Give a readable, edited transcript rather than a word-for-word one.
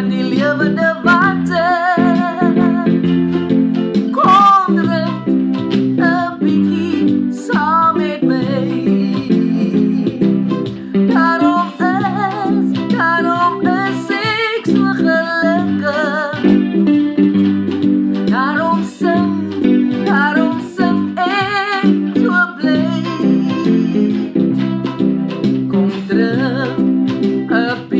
van die lewende water. Kom drink 'n bietjie saam met my. Daarom is ek so gelukkig. Daarom sing ek so bly. Kom drink 'n